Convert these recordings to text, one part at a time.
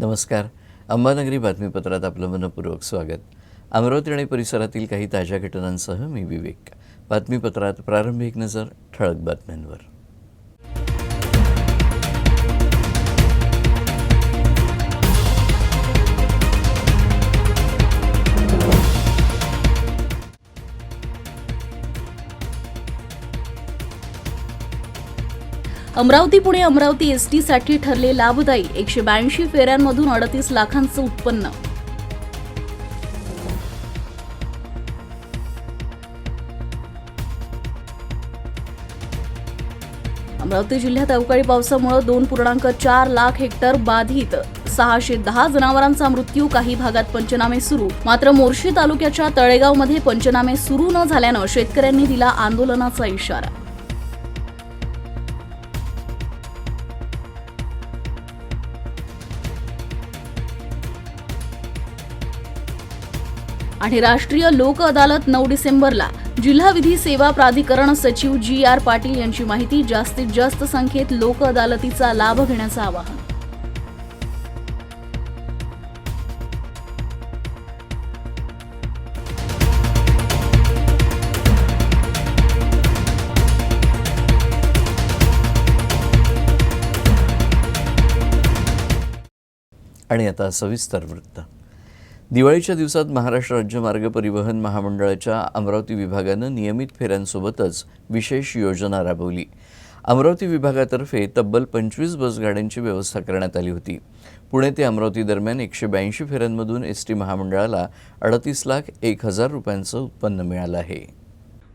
नमस्कार. अंबानगरी बातमीपत्रात आपलं मनपूर्वक स्वागत. अमरावती आणि परिसरातील काही ताज्या घटनांसह मी विवेक. बातमीपत्रात प्रारंभी एक नजर ठळक बातम्यांवर. अमरावती पुणे अमरावती एसटी साठी ठरले लाभदायी. 182 फेऱ्यांमधून 38 लाखांचं उत्पन्न. अमरावती जिल्ह्यात अवकाळी पावसामुळे 2.4 लाख हेक्टर बाधित. 610 जनावरांचा मृत्यू. काही भागात पंचनामे सुरू. मात्र मोर्शी तालुक्याच्या तळेगावमध्ये पंचनामे सुरू न झाल्यानं शेतकऱ्यांनी दिला आंदोलनाचा इशारा. आणि राष्ट्रीय लोक अदालत 9 डिसेंबरला. जिल्हा विधी सेवा प्राधिकरण सचिव GR पाटील यांची माहिती. जास्तीत जास्त संख्येत लोक अदालतीचा लाभ घेण्याचं आवाहन. आणि आता सविस्तर वृत्त. दिवाळीच्या दिवसात महाराष्ट्र राज्य मार्ग परिवहन महामंडळाच्या अमरावती विभागानं नियमित फेऱ्यांसोबतच विशेष योजना राबवली. अमरावती विभागातर्फे तब्बल 25 बसगाड्यांची व्यवस्था करण्यात आली होती. पुणे ते अमरावती दरम्यान 182 फेऱ्यांमधून एसटी महामंडळाला 38,01,000 रुपयांचं उत्पन्न मिळालं आहे.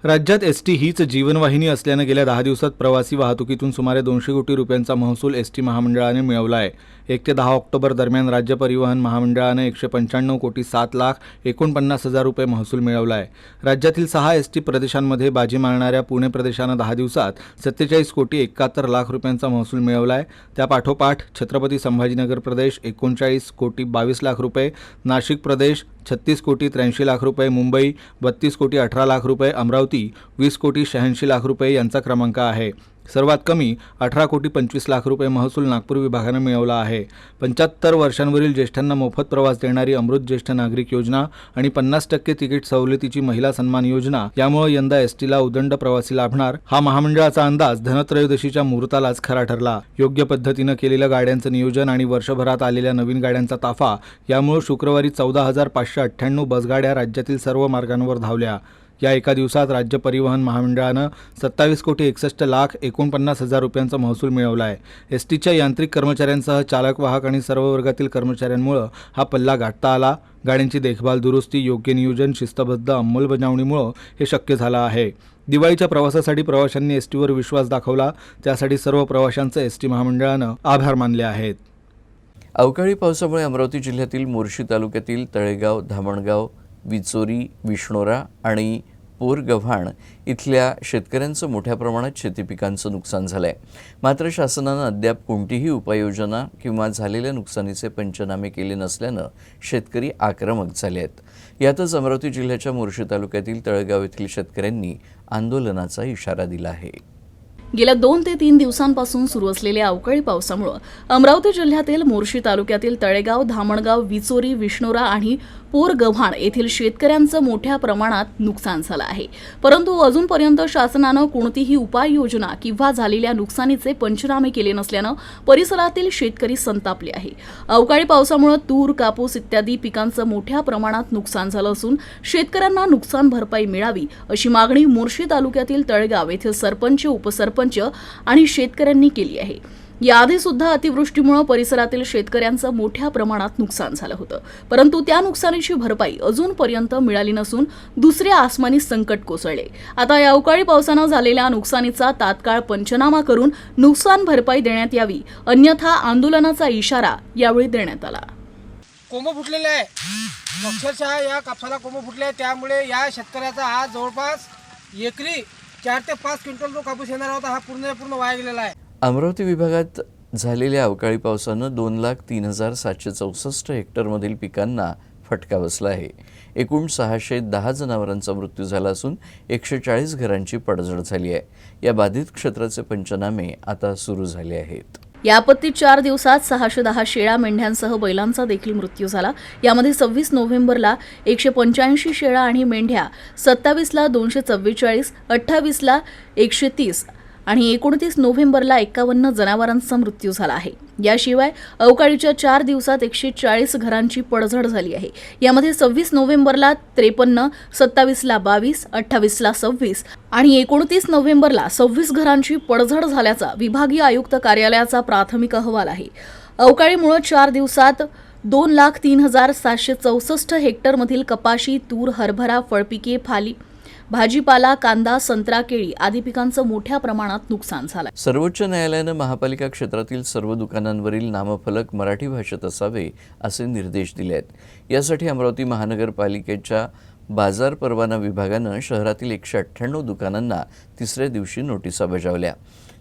राज्यात एसटी हीच जीवनवाहिनी असल्यानं गेल्या 10 दिवसात प्रवासी वाहतुकीतून सुमारे 200 कोटी रुपयांचा महसूल एसटी महामंडळाने मिळवला आहे. 1 ते 10 ऑक्टोबर दरम्यान राज्य परिवहन महामंडळाने 195 कोटी 7,49,000 रुपये महसूल मिळवला आहे. राज्यातील 6 एसटी प्रदेशांमध्ये बाजी मारणाऱ्या पुणे प्रदेशानं 10 दिवसात 47 कोटी 71 लाख रुपयांचा महसूल मिळवला आहे. त्यापाठोपाठ छत्रपती संभाजीनगर प्रदेश 39 कोटी 22 लाख रुपये, नाशिक प्रदेश 36 कोटी 83 लाख रुपये, मुंबई 32 कोटी 18 लाख रुपये, अमरावती 20 कोटी 86 लाख रुपये यांचा क्रमांक आहे. सर्वात कमी 18 कोटी 25 लाख रुपये महसूल नागपूर विभागानं मिळवला आहे. 75 वर्षांवरील ज्येष्ठांना मोफत प्रवास देणारी अमृत ज्येष्ठ नागरिक योजना आणि 50% तिकीट सवलतीची महिला सन्मान योजना यामुळे यंदा एसटीला उदंड प्रवासी लाभणार हा महामंडळाचा अंदाज धनत्रयोदशीच्या मुहूर्तालाच खरा ठरला. योग्य पद्धतीनं केलेलं गाड्यांचं नियोजन आणि वर्षभरात आलेल्या नवीन गाड्यांचा ताफा यामुळे शुक्रवारी 14,598 बसगाड्या राज्यातील सर्व मार्गांवर धावल्या. या एका दिवसात राज्य परिवहन महामंडळानं 27 कोटी 61 लाख 49,000 रुपयांचा महसूल मिळवला आहे. एसटीच्या यांत्रिक कर्मचाऱ्यांसह चालक वाहक आणि सर्व वर्गातील कर्मचाऱ्यांमुळे हा पल्ला गाठता आला. गाड्यांची देखभाल, दुरुस्ती, योग्य नियोजन, शिस्तबद्ध अंमलबजावणीमुळे हे शक्य झालं आहे. दिवाळीच्या प्रवासासाठी प्रवाशांनी एसटीवर विश्वास दाखवला. त्यासाठी सर्व प्रवाशांचं एसटी महामंडळानं आभार मानले आहेत. अवकाळी पावसामुळे अमरावती जिल्ह्यातील मोर्शी तालुक्यातील तळेगाव, धामणगाव, विचोरी, विष्णोरा आणि पोरगव्हाण इथल्या शेतकऱ्यांचं मोठ्या प्रमाणात शेती पिकांचं नुकसान झालं आहे. मात्र शासनानं अद्याप कोणतीही उपाययोजना किंवा झालेल्या नुकसानीचे पंचनामे केले नसल्यानं शेतकरी आक्रमक झाले आहेत. यातच अमरावती जिल्ह्याच्या मोर्शी तालुक्यातील तळेगाव येथील शेतकऱ्यांनी आंदोलनाचा इशारा दिला आहे. गेल्या 2 ते 3 दिवसांपासून सुरू असलेल्या अवकाळी पावसामुळे अमरावती जिल्ह्यातील मोर्शी तालुक्यातील तळेगाव, धामणगाव, विचोरी, विष्णोरा आणि पोरगव्हाण येथील शेतकऱ्यांचं मोठ्या प्रमाणात नुकसान झालं आहे. परंतु अजूनपर्यंत शासनानं कोणतीही उपाययोजना किंवा झालेल्या नुकसानीचे पंचनामे केले नसल्यानं परिसरातील शेतकरी संतापले आहे. अवकाळी पावसामुळे तूर, कापूस इत्यादी पिकांचं मोठ्या प्रमाणात नुकसान झालं असून शेतकऱ्यांना नुकसान भरपाई मिळावी अशी मागणी मोर्शी तालुक्यातील तळेगाव येथील सरपंच, उपसरपंच आणि शेतकऱ्यांनी केली आहे. याआधी सुद्धा अतिवृष्टीमुळे परिसरातील शेतकऱ्यांचं मोठ्या प्रमाणात नुकसान झालं होतं. परंतु त्या नुकसानीची भरपाई अजूनपर्यंत मिळाली नसून दुसऱ्या आसमानी संकट कोसळले. आता या अवकाळी पावसानं झालेल्या नुकसानीचा तात्काळ पंचनामा करून नुकसान भरपाई देण्यात यावी, अन्यथा आंदोलनाचा इशारा यावेळी देण्यात आला. कोंब फुटलेले आहे, अक्षरशः या कापसाला कोंब फुटले आहे. त्यामुळे या शेतकऱ्याचा हा जवळपास एकरी 4 ते 5 क्विंटल जो कापूस येणार होता हा पूर्ण वाया गेलेला आहे. अमरावती विभागात झालेल्या अवकाळी पावसानं 2,03,764 हेक्टरमधील पिकांना फटका बसला आहे. एकूण 610 जनावरांचा मृत्यू झाला असून 140 घरांची पडझड झाली आहे. या बाधित क्षेत्राचे पंचनामे आता सुरू झाले आहेत. या आपत्तीत 4 दिवसात 610 शेळ्या मेंढ्यांसह बैलांचा देखील मृत्यू झाला. यामध्ये 26 नोव्हेंबरला 185 शेळ्या आणि मेंढ्या, 27ला 244, 28ला 130 आणि 29 नोव्हेंबरला 51 जनावरांचा मृत्यू झाला आहे. याशिवाय अवकाळीच्या 4 दिवसात 140 घरांची पडझड झाली आहे. यामध्ये 26 नोव्हेंबरला 53, 27ला 22, 28ला 26 आणि 29 नोव्हेंबरला 26 घरांची पडझड झाल्याचा विभागीय आयुक्त कार्यालयाचा प्राथमिक अहवाल आहे. अवकाळीमुळे 4 दिवसात 2,03,764 हेक्टरमधील कपाशी, तूर, हरभरा, फळपिके, भाजीपाला, कांदा, संत्रा, केळी आदी पिकांचं मोठ्या प्रमाणात नुकसान झालं. सर्वोच्च न्यायालयानं महापालिका क्षेत्रातील सर्व दुकानांवरील नामफलक मराठी भाषेत असावे असे निर्देश दिले आहेत. यासाठी अमरावती महानगरपालिकेच्या बाजार परवाना विभागानं शहरातील 198 दुकानांना तिसऱ्या दिवशी नोटिसा बजावल्या.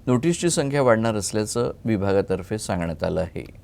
नोटीसची संख्या वाढणार असल्याचं विभागातर्फे सांगण्यात आलं आहे.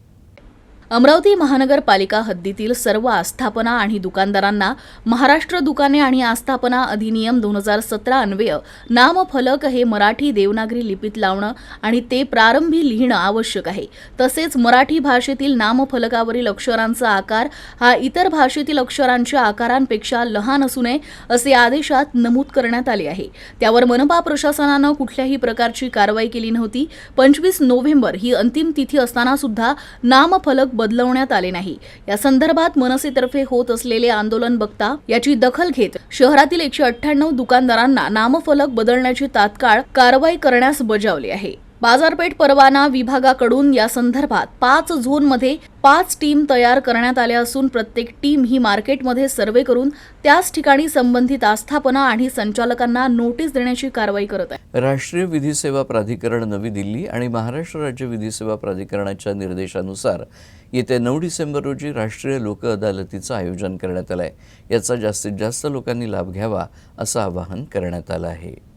अमरावती महानगरपालिका हद्दीतील सर्व आस्थापना आणि दुकानदारांना महाराष्ट्र दुकाने आणि आस्थापना अधिनियम 2017 अन्वये नामफलक हे मराठी देवनागरी लिपीत लावणं आणि ते प्रारंभी लिहिणं आवश्यक आहे. तसेच मराठी भाषेतील नामफलकावरील अक्षरांचा आकार हा इतर भाषेतील अक्षरांच्या आकारांपेक्षा लहान असू नये असे आदेशात नमूद करण्यात आले आहे. त्यावर मनपा प्रशासनानं कुठल्याही प्रकारची कारवाई केली नव्हती. 25 नोव्हेंबर ही अंतिम तिथी असताना सुद्धा नामफलक बदलवण्यात आले नाही. या संदर्भात मनसेतर्फे होत असलेले आंदोलन बघता याची दखल घेत शहरातील 198 दुकानदारांना नामफलक बदलण्याची तात्काळ कारवाई करण्यास बजावले आहे. बाजारपेठ परवाना विभागाकडून या संदर्भात 5 झोनमध्ये 5 टीम तयार करण्यात आल्या असून प्रत्येक टीम ही मार्केटमध्ये सर्वे करून त्याच ठिकाणी संबंधित आस्थापना आणि संचालकांना नोटीस देण्याची कारवाई करत आहे. राष्ट्रीय विधी सेवा प्राधिकरण नवी दिल्ली आणि महाराष्ट्र राज्य विधी सेवा प्राधिकरणाच्या निर्देशानुसार येत्या 9 डिसेंबर रोजी राष्ट्रीय लोक अदालतीचं आयोजन करण्यात आलं आहे. याचा जास्तीत जास्त लोकांनी लाभ घ्यावा असं आवाहन करण्यात आलं आहे.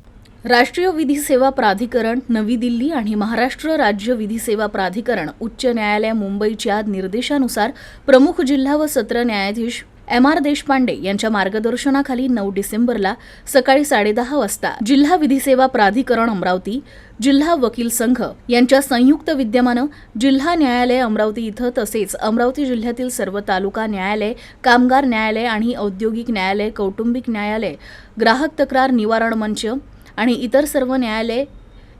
राष्ट्रीय विधी सेवा प्राधिकरण नवी दिल्ली आणि महाराष्ट्र राज्य विधी सेवा प्राधिकरण उच्च न्यायालय मुंबईच्या निर्देशानुसार प्रमुख जिल्हा व सत्र न्यायाधीश MR देशपांडे यांच्या मार्गदर्शनाखाली 9 डिसेंबरला सकाळी 10:30 वाजता जिल्हा विधी सेवा प्राधिकरण अमरावती, जिल्हा वकील संघ यांच्या संयुक्त विद्यमानं जिल्हा न्यायालय अमरावती इथं तसेच अमरावती जिल्ह्यातील सर्व तालुका न्यायालय, कामगार न्यायालय आणि औद्योगिक न्यायालय, कौटुंबिक न्यायालय, ग्राहक तक्रार निवारण मंच आणि इतर सर्व न्यायालय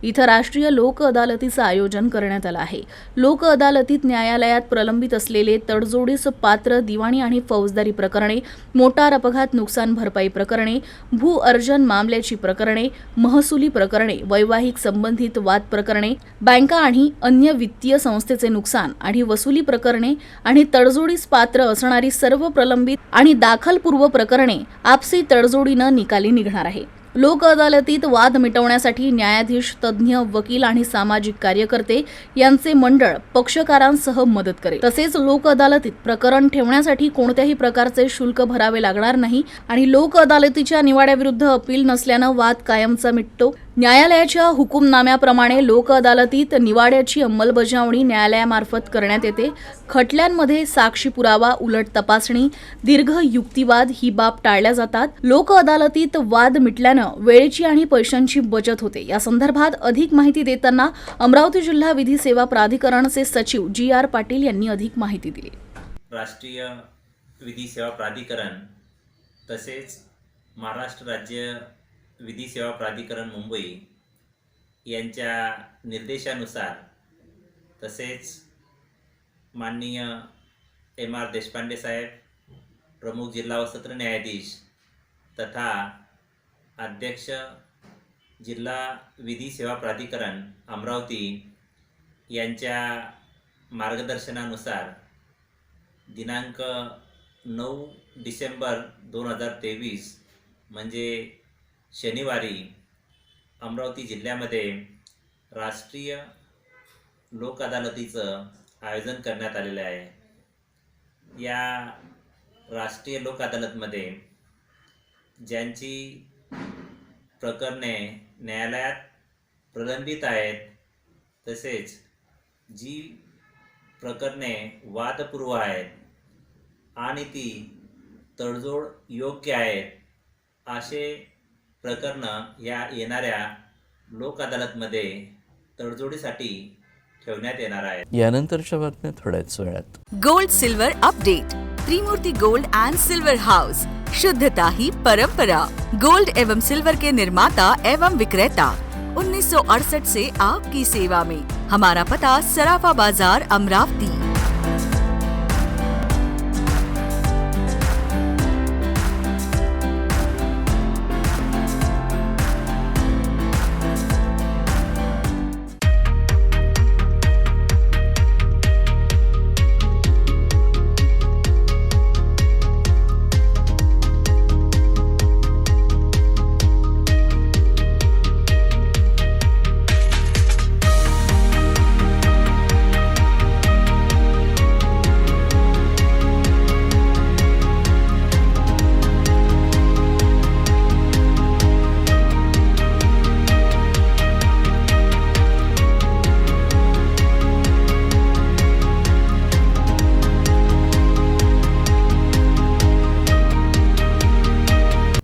इथं राष्ट्रीय लोक अदालतीचं आयोजन करण्यात आलं आहे. लोक अदालतीत न्यायालयात प्रलंबित असलेले तडजोडीस पात्र दिवाणी आणि फौजदारी प्रकरणे, मोटार अपघात नुकसान भरपाई प्रकरणे, भू अर्जन मामल्याची प्रकरणे, महसुली प्रकरणे, वैवाहिक संबंधित वाद प्रकरणे, बँका आणि अन्य वित्तीय संस्थेचे नुकसान आणि वसुली प्रकरणे आणि तडजोडीस पात्र असणारी सर्व प्रलंबित आणि दाखलपूर्व प्रकरणे आपसी तडजोडीनं निकाली निघणार आहे. लोक अदालतीत वाद मिटवण्यासाठी न्यायाधीश, तज्ज्ञ, वकील आणि सामाजिक कार्यकर्ते यांचे मंडळ पक्षकारांसह मदत करेल. तसेच लोक अदालतीत प्रकरण ठेवण्यासाठी कोणत्याही प्रकारचे शुल्क भरावे लागणार नाही आणि लोक अदालतीच्या निवाड्याविरुद्ध अपील नसल्यानं वाद कायमचा मिटतो. न्यायालयाच्या हुकुमनाम्याप्रमाणे लोक अदालतीत निवाड्याची अंमलबजावणी न्यायालयामार्फत करण्यात येते. खटल्यांमध्ये साक्षी पुरावा, उलट तपासणी, दीर्घ युक्तिवाद ही बाब टाळल्या जातात. लोक अदालतीत वाद मिटल्यानं वेळेची आणि पैशांची बचत होते. या संदर्भात अधिक माहिती देताना अमरावती जिल्हा विधी सेवा प्राधिकरणचे सचिव GR पाटील यांनी अधिक माहिती दिली. राष्ट्रीय विधी सेवा प्राधिकरण तसेच महाराष्ट्र राज्य विधी सेवा प्राधिकरण मुंबई यांच्या निर्देशानुसार तसेच माननीय MR देशपांडे साहेब, प्रमुख जिल्हा व सत्र न्यायाधीश तथा अध्यक्ष जिल्हा विधी सेवा प्राधिकरण अमरावती यांच्या मार्गदर्शनानुसार दिनांक 9 डिसेंबर 2023 म्हणजे शनिवारी अमरावती जिल्ह्यामध्ये राष्ट्रीय लोक अदालतीचं आयोजन करण्यात आलेलं आहे. या राष्ट्रीय लोक अदालतमध्ये ज्यांची प्रकरणे न्यायालयात प्रलंबित आहेत तसेच जी प्रकरणे वादपूर्व आहेत आणि ती तडजोड योग्य आहेत असे प्रकरणं या येणाऱ्या लोक अदालतमध्ये तडजोडीसाठी ठेवण्यात येणार आहे. यानंतरच्या बातम्या थोड्याच वेळात. Gold silver update. Trimurti gold and silver house, शुद्धता ही परंपरा। गोल्ड एवं सिल्वर के निर्माता एवं विक्रेता 1968 से आपकी सेवा में। हमारा पता सराफा बाजार, अमरावती।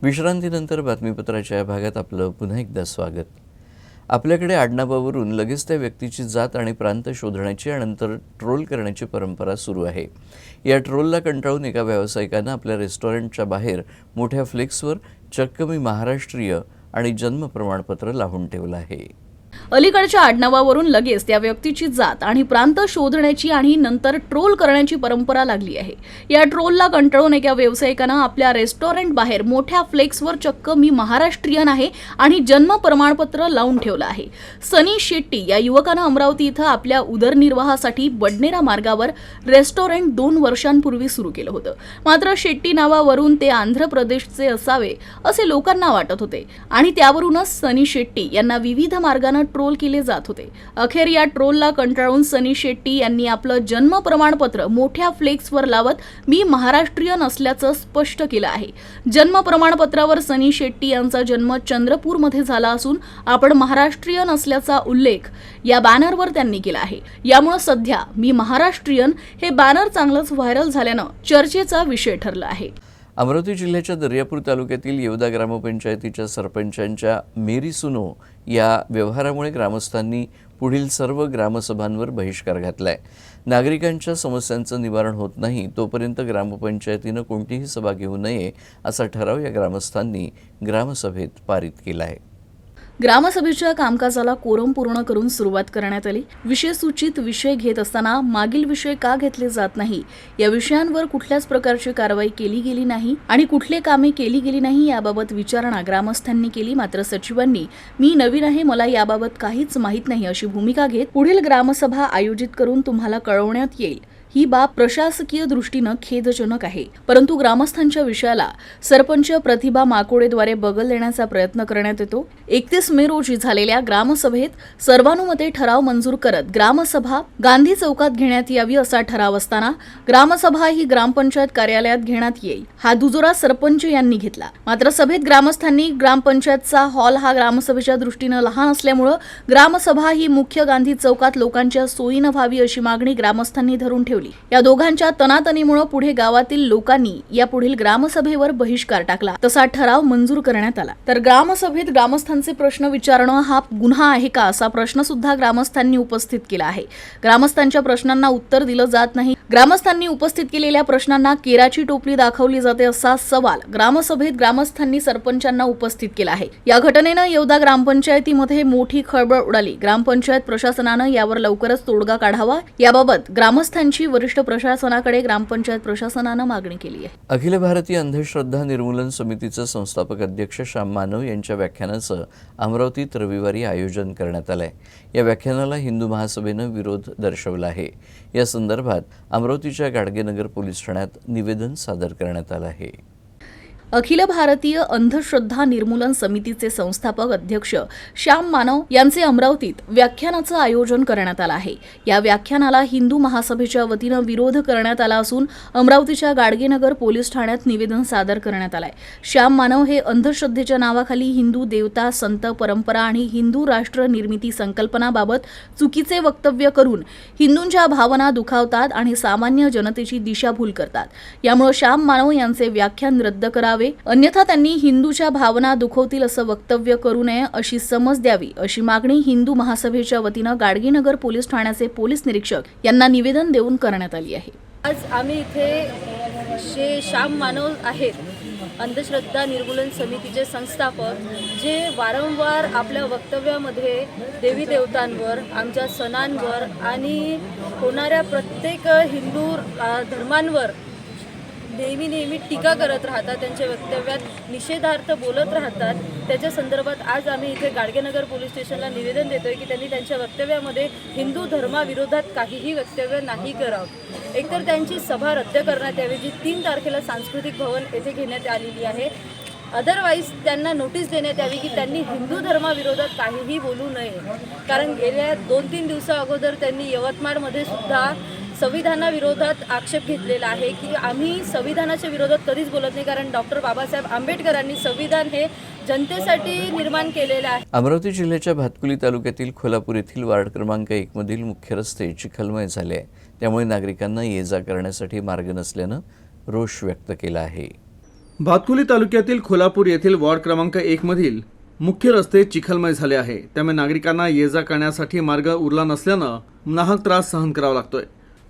विश्रांतीनंतर बातमीपत्राच्या या भागात आपलं पुन्हा एकदा स्वागत. आपल्याकडे आडनावावरून लगेच त्या व्यक्तीची जात आणि प्रांत शोधण्याची आणि नंतर ट्रोल करण्याची परंपरा सुरू आहे. या ट्रोलला कंटाळून एका व्यावसायिकानं आपल्या रेस्टॉरंटच्या बाहेर मोठ्या फ्लेक्सवर चक्क मी महाराष्ट्रीय आणि जन्म प्रमाणपत्र लावून ठेवलं आहे. अलीकडच्या आडनावावरून लगेच त्या व्यक्तीची जात आणि प्रांत शोधण्याची आणि नंतर ट्रोल करण्याची परंपरा लागली आहे. या ट्रोलला कंटाळून एका व्यावसायिकानं आपल्या रेस्टॉरंट बाहेर मोठ्या फ्लेक्सवर चक्क मी महाराष्ट्रीयन आहे आणि जन्म प्रमाणपत्र लावून ठेवलं आहे. सनी शेट्टी या युवकानं अमरावती इथं आपल्या उदरनिर्वाहासाठी बडनेरा मार्गावर रेस्टॉरंट 2 वर्षांपूर्वी सुरू केलं होतं. मात्र शेट्टी नावावरून ते आंध्र प्रदेशचे असावे असे लोकांना वाटत होते आणि त्यावरूनच सनी शेट्टी यांना विविध मार्गाने ट्रोल केले जात होते. अखेर या ट्रोलला कंटाळून सनी शेट्टी यांनी आपलं जन्म प्रमाणपत्र मोठ्या फ्लेक्सवर लावत मी महाराष्ट्रीयन असल्याचं स्पष्ट केलं आहे. जन्म प्रमाणपत्रावर सनी शेट्टी यांचा जन्म चंद्रपूरमध्ये झाला असून आपण महाराष्ट्रीयन असल्याचा उल्लेख या बॅनरवर त्यांनी केला आहे. यामुळे सध्या मी महाराष्ट्रीयन हे बॅनर चांगलंच व्हायरल झाल्यानं चर्चेचा विषय ठरला आहे. अमरावती जिल्ह्याच्या दर्यापूर तालुक्यातील येवदा ग्रामपंचायतीच्या सरपंचांच्या मेरी सुनो या व्यवहारामुळे ग्रामस्थांनी पुढील सर्व ग्रामसभांवर बहिष्कार घातलाय. नागरिकांच्या समस्यांचं निवारण होत नाही तोपर्यंत ग्रामपंचायतीनं कोणतीही सभा घेऊ नये असा ठराव या ग्रामस्थांनी ग्रामसभेत पारित केला आहे. ग्रामसभेच्या कामकाजाला कोरम पूर्ण करून सुरुवात करण्यात आली. विषय सूचित विषय घेत असताना मागील विषय का घेतले जात नाही, या विषयांवर कुठल्याच प्रकारची कारवाई केली गेली नाही आणि कुठले कामे केली गेली नाही याबाबत विचारणा ग्रामस्थांनी केली. मात्र सचिवांनी मी नवीन आहे, मला याबाबत काहीच माहीत नाही अशी भूमिका घेत पुढील ग्रामसभा आयोजित करून तुम्हाला कळवण्यात येईल. ही बाब प्रशासकीय दृष्टीनं खेदजनक आहे. परंतु ग्रामस्थांच्या विषयाला सरपंच प्रतिभा माकोडेद्वारे बगल देण्याचा प्रयत्न करण्यात येतो. 31 मे रोजी झालेल्या ग्रामसभेत सर्वानुमते ठराव मंजूर करत ग्रामसभा गांधी चौकात घेण्यात यावी असा ठराव असताना ग्रामसभा ही ग्रामपंचायत कार्यालयात घेण्यात येईल हा दुजोरा सरपंच यांनी घेतला. मात्र सभेत ग्रामस्थांनी ग्रामपंचायतचा हॉल हा ग्रामसभेच्या दृष्टीनं लहान असल्यामुळे ग्रामसभा ही मुख्य गांधी चौकात लोकांच्या सोयीनं व्हावी अशी मागणी ग्रामस्थांनी धरून ठेवली. या दोघांच्या तनातनीमुळे पुढे गावातील लोकांनी या पुढील ग्रामसभेवर बहिष्कार टाकला. तसा ठराव मंजूर करण्यात आला. तर ग्रामसभेत ग्रामस्थांचे प्रश्न विचारणं हा गुन्हा आहे का असा प्रश्न सुद्धा ग्रामस्थांनी उपस्थित केला आहे. ग्रामस्थांच्या प्रश्नांना उत्तर दिलं जात नाही. ग्रामस्थांनी उपस्थित केलेल्या प्रश्नांना केराची टोपली दाखवली जाते असा सवाल ग्रामसभेत ग्रामस्थांनी सरपंचांना उपस्थित केला आहे. या घटनेनं येवदा ग्रामपंचायतीमध्ये मोठी खळबळ उडाली. ग्रामपंचायत प्रशासनानं यावर लवकरच तोडगा काढावा याबाबत ग्रामस्थांची वरिष्ठ प्रशासनाकडे ग्रामपंचायत प्रशासनानं मागणी केली आहे. अखिल भारतीय अंधश्रद्धा निर्मूलन समितीचे संस्थापक अध्यक्ष श्याम मानव यांच्या व्याख्यानाचं अमरावतीत रविवारी आयोजन करण्यात आलंय. या व्याख्यानाला हिंदू महासभेनं विरोध दर्शवला आहे. या संदर्भात अमरावतीच्या गाडगेनगर पोलीस ठाण्यात निवेदन सादर करण्यात आलं आहे. अखिल भारतीय अंधश्रद्धा निर्मूलन समितीचे संस्थापक अध्यक्ष श्याम मानव यांचे अमरावतीत व्याख्यानाचं आयोजन करण्यात आलं आहे. या व्याख्यानाला हिंदू महासभेच्या वतीनं विरोध करण्यात आला असून अमरावतीच्या गाडगेनगर पोलीस ठाण्यात निवेदन सादर करण्यात आलंय. श्याम मानव हे अंधश्रद्धेच्या नावाखाली हिंदू देवता, संत परंपरा आणि हिंदू राष्ट्र निर्मिती संकल्पनाबाबत चुकीचे वक्तव्य करून हिंदूंच्या भावना दुखावतात आणि सामान्य जनतेची दिशाभूल करतात. यामुळे श्याम मानव यांचे व्याख्यान रद्द करावे करावे, अन्यथा त्यांनी हिंदूच्या भावना दुखवतील असं वक्तव्य करू नये अशी समज द्यावी अशी मागणी हिंदू महासभेच्या वतीनं गाडगीनगर पोलीस ठाण्याचे पोलीस निरीक्षक यांना निवेदन देऊन करण्यात आली आहे. आज आम्ही इथे श्याम मानव आहेत, अंधश्रद्धा निर्मूलन समितीचे संस्थापक, जे वारंवार आपल्या वक्तव्यामध्ये देवी देवतांवर, आमच्या सणांवर आणि होणाऱ्या प्रत्येक हिंदू धर्मांवर नेहमी टीका करत राहतात, त्यांच्या वक्तव्यात निषेधार्थ बोलत राहतात. त्याच्या संदर्भात आज आम्ही इथे गाडगेनगर पोलीस स्टेशनला निवेदन देतोय की त्यांनी त्यांच्या वक्तव्यामध्ये हिंदू धर्माविरोधात काहीही वक्तव्य नाही करावं. एकतर त्यांची सभा रद्द करण्यात यावी, जी 3 तारखेला सांस्कृतिक भवन येथे घेण्यात आलेली आहे. अदरवाईज त्यांना नोटीस देण्यात यावी की त्यांनी हिंदू धर्माविरोधात काहीही बोलू नये. कारण गेल्या 2-3 दिवसा अगोदर त्यांनी यवतमाळमध्ये सुद्धा संविधानाविरोधात आक्षेप घेतलेला आहे की आम्ही संविधानाच्या विरोधात कधीच बोलत नाही, कारण डॉक्टर बाबासाहेब आंबेडकरांनी संविधान हे जनतेसाठी निर्माण केलेलं आहे. अमरावती जिल्ह्याच्या भातकुली तालुक्यातील खोलापूर येथील वार्ड क्रमांक 1 मधील मुख्य रस्ते चिखलमय झाले आहे. त्यामुळे नागरिकांना ये जा करण्यासाठी मार्ग नसल्यानं रोष व्यक्त केला आहे. भातकुली तालुक्यातील खोलापूर येथील वॉर्ड क्रमांक 1 मधील मुख्य रस्ते चिखलमय झाले आहे. त्यामुळे नागरिकांना ये जा करण्यासाठी मार्ग उरला नसल्यानं नाहक त्रास सहन करावा लागतोय.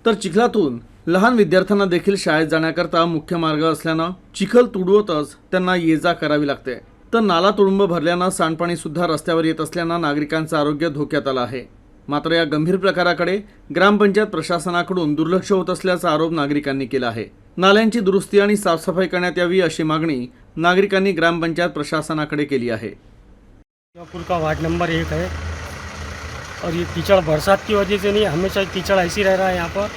तर चिखलातून लहान विद्यार्थ्यांना देखील शाळेत जाण्याकरता मुख्य मार्ग असल्यानं चिखल तुडवतच त्यांना ये जा करावी लागते. तर नाला तुडुंब भरल्यानं सांडपाणी सुद्धा रस्त्यावर येत असल्यानं नागरिकांचं आरोग्य धोक्यात आलं आहे. मात्र या गंभीर प्रकाराकडे ग्रामपंचायत प्रशासनाकडून दुर्लक्ष होत असल्याचा आरोप नागरिकांनी केला आहे. नाल्यांची दुरुस्ती आणि साफसफाई करण्यात यावी अशी मागणी नागरिकांनी ग्रामपंचायत प्रशासनाकडे केली आहे. पुल का वार्ड नंबर 1 है और ये कीचड़ बरसात की वजह से नहीं, हमेशा कीचड़ ऐसी रह रहा है. यहाँ पर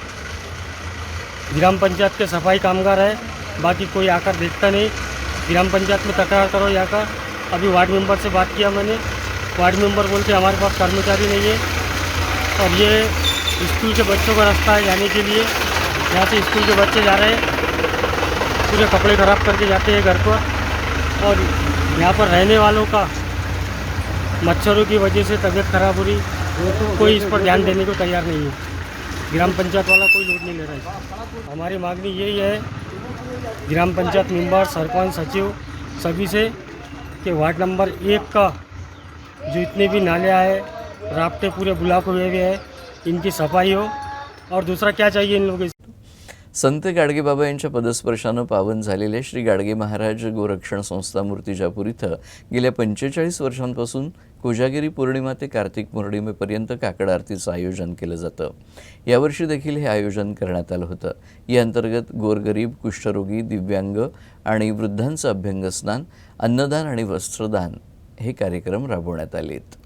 ग्राम पंचायत के सफाई कामगार है, बाकी कोई आकर देखता नहीं. ग्राम पंचायत में तकरार करो यहाँ का. अभी वार्ड मेंबर से बात किया मैंने, वार्ड मेंबर बोलते हमारे पास कर्मचारी नहीं है. और ये स्कूल के बच्चों का रास्ता है जाने के लिए, यहाँ से स्कूल के बच्चे जा रहे हैं, पूरे कपड़े ख़राब करके जाते हैं घर पर. और यहाँ पर रहने वालों का मच्छरों की वजह से तबीयत खराब हो रही, कोई इस पर ध्यान देने को तैयार नहीं है. ग्राम पंचायत वाला कोई लोड नहीं ले रहा है. हमारी मांगनी यही है ग्राम पंचायत मेंबर, सरपंच, सचिव सभी से कि वार्ड नंबर 1 का जो इतने भी नाले आए, रास्ते पूरे ब्लॉक हुए हुए हैं, इनकी सफाई हो. और दूसरा क्या चाहिए इन लोगों को? संत गाडगेबाबा यांच्या पदस्पर्शानं पावन झालेल्या श्री गाडगे महाराज गोरक्षण संस्था मूर्तिजापूर इथं गेल्या 45 वर्षांपासून कोजागिरी पौर्णिमा ते कार्तिक पौर्णिमेपर्यंत काकड आरतीचं आयोजन केलं जातं. यावर्षी देखील हे आयोजन करण्यात आलं होतं. या अंतर्गत गोरगरीब, कुष्ठरोगी, दिव्यांग आणि वृद्धांचं अभ्यंगस्नान, अन्नदान आणि वस्त्रदान हे कार्यक्रम राबवण्यात आलेत.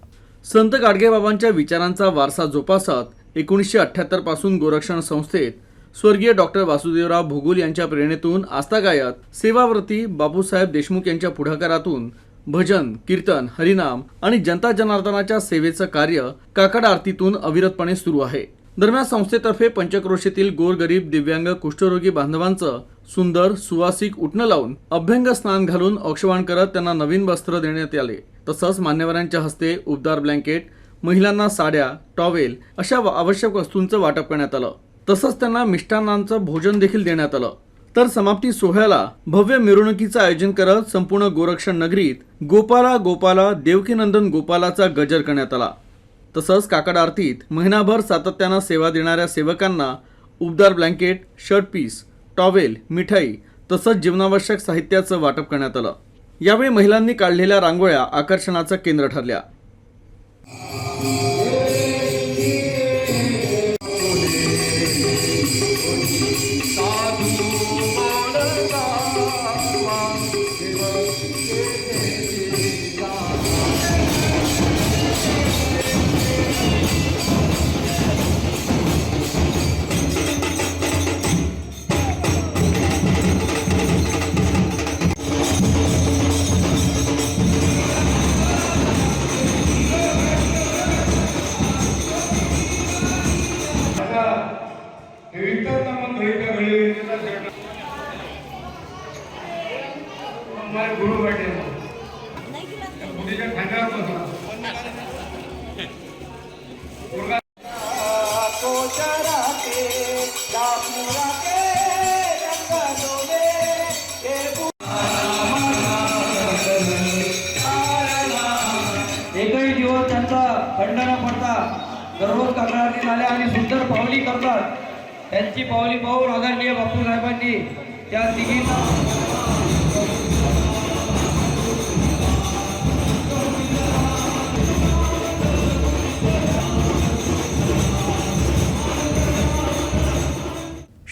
संत गाडगेबाबांच्या विचारांचा वारसा जोपासत 1978 पासून गोरक्षण संस्थेत स्वर्गीय डॉक्टर वासुदेवराव भोगुल यांच्या प्रेरणेतून आस्थागायत सेवाव्रती बापूसाहेब देशमुख यांच्या पुढाकारातून भजन, कीर्तन, हरिनाम आणि जनता जनार्दनाच्या सेवेचं कार्य काकड आरतीतून अविरतपणे सुरू आहे. दरम्यान संस्थेतर्फे पंचक्रोशीतील गोरगरीब, दिव्यांग, कुष्ठरोगी बांधवांचं सुंदर सुवासिक उटणं लावून अभ्यंग स्नान घालून औक्षवाण करत त्यांना नवीन वस्त्र देण्यात आले. तसंच मान्यवरांच्या हस्ते उबदार ब्लँकेट, महिलांना साड्या, टॉवेल अशा आवश्यक वस्तूंचं वाटप करण्यात आलं. तसंच त्यांना मिष्टान्नांचं भोजन देखील देण्यात आलं. तर समाप्ती सोहळ्याला भव्य मिरवणुकीचं आयोजन करत संपूर्ण गोरक्षण नगरीत गोपाला गोपाला देवकीनंदन गोपालाचा गजर करण्यात आला. तसंच काकड आरतीत महिनाभर सातत्यानं सेवा देणाऱ्या सेवकांना उबदार ब्लँकेट, शर्ट पीस, टॉवेल, मिठाई तसंच जीवनावश्यक साहित्याचं वाटप करण्यात आलं. यावेळी महिलांनी काढलेल्या रांगोळ्या आकर्षणाचं केंद्र ठरल्या. गुरु बैठे खांद्यावर बसून खंड न पडता दररोज तक्रारी झाल्या आणि सुंदर पावली करतात. त्यांची पावली पाहून आदरणीय बापू साहेबांनी त्या तिघींना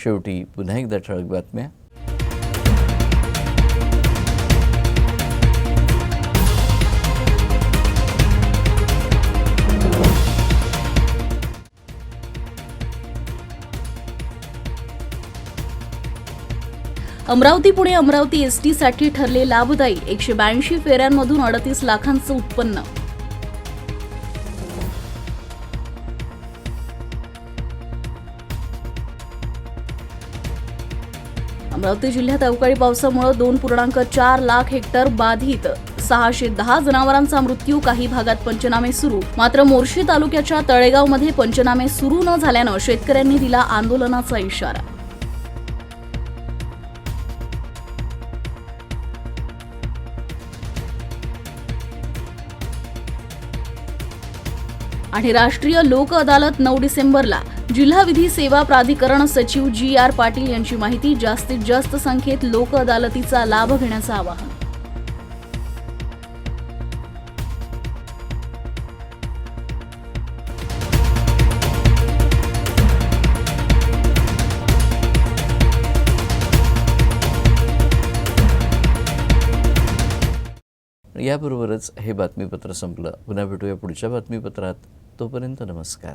शेवटी पुन्हा एकदा ठळक बातम्या. अमरावती पुणे अमरावती एसटी साठी ठरले लाभदायी 182 फेऱ्यांमधून 38 लाखांचं उत्पन्न. अमरावती जिल्ह्यात अवकाळी पावसामुळे 2.4 लाख हेक्टर बाधित, 610 जनावरांचा मृत्यू, काही भागात पंचनामे सुरू. मात्र मोर्शी तालुक्याच्या तळेगावमध्ये पंचनामे सुरू न झाल्यानं शेतकऱ्यांनी दिला आंदोलनाचा इशारा. आणि राष्ट्रीय लोक अदालत 9 डिसेंबरला. जिल्हा विधी सेवा प्राधिकरण सचिव GR पाटील यांची माहिती. जास्तीत जास्त संख्येत लोक अदालतीचा लाभ घेण्याचं आवाहन. याबरोबरच हे बातमीपत्र संपलं. पुन्हा भेटूया पुढच्या बातमीपत्रात. तोपर्यंत नमस्कार.